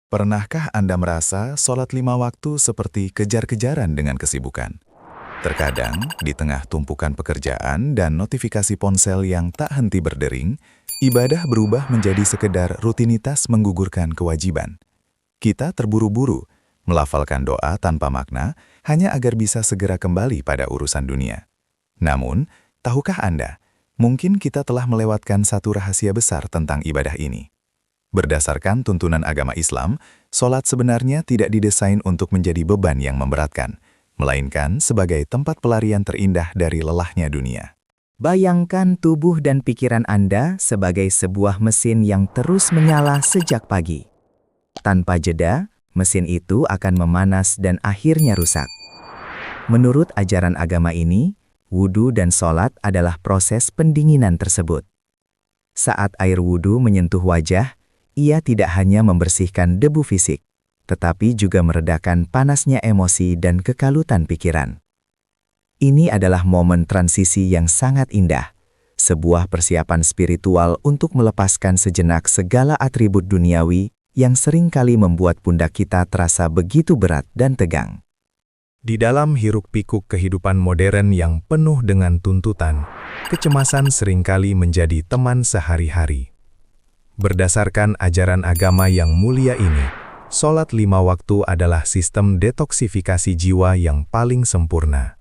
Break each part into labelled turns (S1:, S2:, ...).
S1: Pernahkah Anda merasa sholat 5 waktu seperti kejar-kejaran dengan kesibukan? Terkadang, di tengah tumpukan pekerjaan dan notifikasi ponsel yang tak henti berdering, ibadah berubah menjadi sekedar rutinitas menggugurkan kewajiban. Kita terburu-buru, melafalkan doa tanpa makna, hanya agar bisa segera kembali pada urusan dunia. Namun, tahukah Anda, mungkin kita telah melewatkan satu rahasia besar tentang ibadah ini. Berdasarkan tuntunan agama Islam, sholat sebenarnya tidak didesain untuk menjadi beban yang memberatkan, melainkan sebagai tempat pelarian terindah dari lelahnya dunia.
S2: Bayangkan tubuh dan pikiran Anda sebagai sebuah mesin yang terus menyala sejak pagi. Tanpa jeda, mesin itu akan memanas dan akhirnya rusak. Menurut ajaran agama ini, wudu dan sholat adalah proses pendinginan tersebut. Saat air wudu menyentuh wajah, ia tidak hanya membersihkan debu fisik, tetapi juga meredakan panasnya emosi dan kekalutan pikiran. Ini adalah momen transisi yang sangat indah, sebuah persiapan spiritual untuk melepaskan sejenak segala atribut duniawi yang seringkali membuat pundak kita terasa begitu berat dan tegang.
S3: Di dalam hiruk-pikuk kehidupan modern yang penuh dengan tuntutan, kecemasan seringkali menjadi teman sehari-hari. Berdasarkan ajaran agama yang mulia ini, sholat 5 waktu adalah sistem detoksifikasi jiwa yang paling sempurna.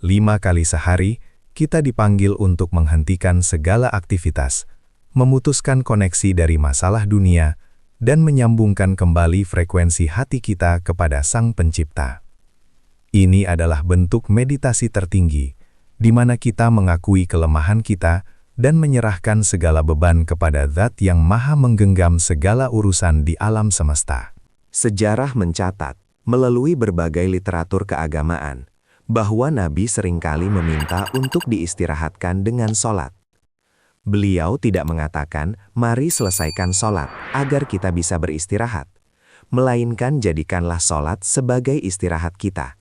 S3: 5 kali sehari, kita dipanggil untuk menghentikan segala aktivitas, memutuskan koneksi dari masalah dunia, dan menyambungkan kembali frekuensi hati kita kepada Sang Pencipta. Ini adalah bentuk meditasi tertinggi, di mana kita mengakui kelemahan kita dan menyerahkan segala beban kepada Zat yang Maha menggenggam segala urusan di alam semesta.
S4: Sejarah mencatat, melalui berbagai literatur keagamaan, bahwa Nabi seringkali meminta untuk diistirahatkan dengan sholat. Beliau tidak mengatakan, mari selesaikan sholat, agar kita bisa beristirahat, melainkan jadikanlah sholat sebagai istirahat kita.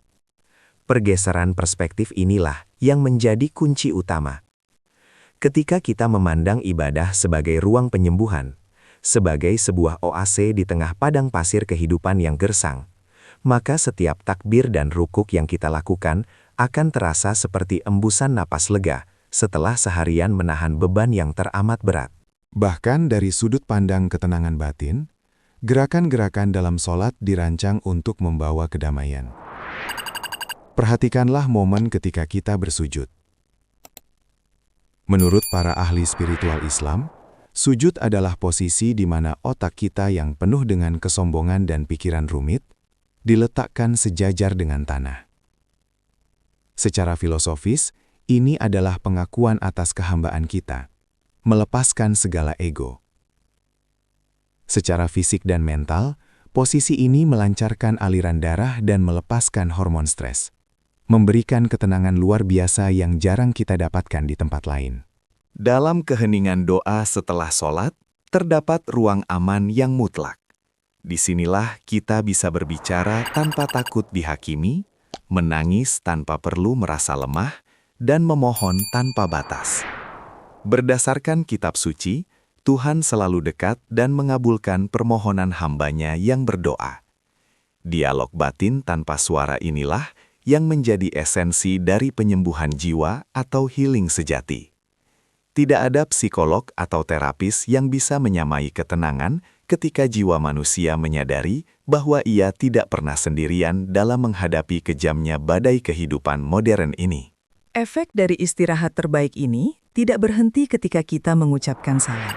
S4: Pergeseran perspektif inilah yang menjadi kunci utama. Ketika kita memandang ibadah sebagai ruang penyembuhan, sebagai sebuah oase di tengah padang pasir kehidupan yang gersang, maka setiap takbir dan rukuk yang kita lakukan akan terasa seperti embusan napas lega setelah seharian menahan beban yang teramat berat.
S5: Bahkan dari sudut pandang ketenangan batin, gerakan-gerakan dalam sholat dirancang untuk membawa kedamaian. Perhatikanlah momen ketika kita bersujud. Menurut para ahli spiritual Islam, sujud adalah posisi di mana otak kita yang penuh dengan kesombongan dan pikiran rumit diletakkan sejajar dengan tanah. Secara filosofis, ini adalah pengakuan atas kehambaan kita, melepaskan segala ego. Secara fisik dan mental, posisi ini melancarkan aliran darah dan melepaskan hormon stres, memberikan ketenangan luar biasa yang jarang kita dapatkan di tempat lain.
S1: Dalam keheningan doa setelah sholat, terdapat ruang aman yang mutlak. Disinilah kita bisa berbicara tanpa takut dihakimi, menangis tanpa perlu merasa lemah, dan memohon tanpa batas. Berdasarkan kitab suci, Tuhan selalu dekat dan mengabulkan permohonan hambanya yang berdoa. Dialog batin tanpa suara inilah yang menjadi esensi dari penyembuhan jiwa atau healing sejati. Tidak ada psikolog atau terapis yang bisa menyamai ketenangan ketika jiwa manusia menyadari bahwa ia tidak pernah sendirian dalam menghadapi kejamnya badai kehidupan modern ini.
S6: Efek dari istirahat terbaik ini tidak berhenti ketika kita mengucapkan salam.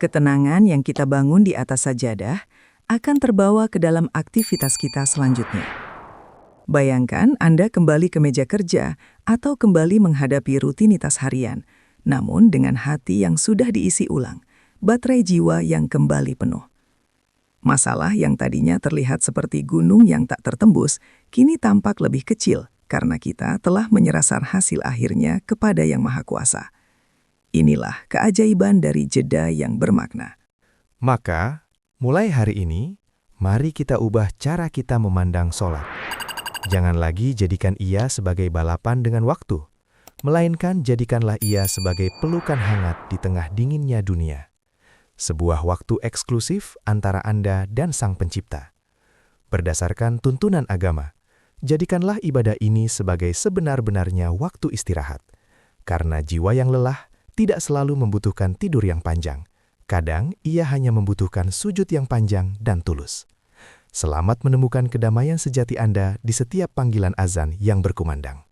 S6: Ketenangan yang kita bangun di atas sajadah akan terbawa ke dalam aktivitas kita selanjutnya. Bayangkan Anda kembali ke meja kerja atau kembali menghadapi rutinitas harian, namun dengan hati yang sudah diisi ulang, baterai jiwa yang kembali penuh. Masalah yang tadinya terlihat seperti gunung yang tak tertembus, kini tampak lebih kecil karena kita telah menyerahkan hasil akhirnya kepada Yang Maha Kuasa. Inilah keajaiban dari jeda yang bermakna.
S3: Maka, mulai hari ini, mari kita ubah cara kita memandang sholat. Jangan lagi jadikan ia sebagai balapan dengan waktu, melainkan jadikanlah ia sebagai pelukan hangat di tengah dinginnya dunia. sebuah waktu eksklusif antara Anda dan Sang Pencipta. Berdasarkan tuntunan agama, jadikanlah ibadah ini sebagai sebenar-benarnya waktu istirahat. Karena jiwa yang lelah tidak selalu membutuhkan tidur yang panjang. Kadang ia hanya membutuhkan sujud yang panjang dan tulus. Selamat menemukan kedamaian sejati Anda di setiap panggilan azan yang berkumandang.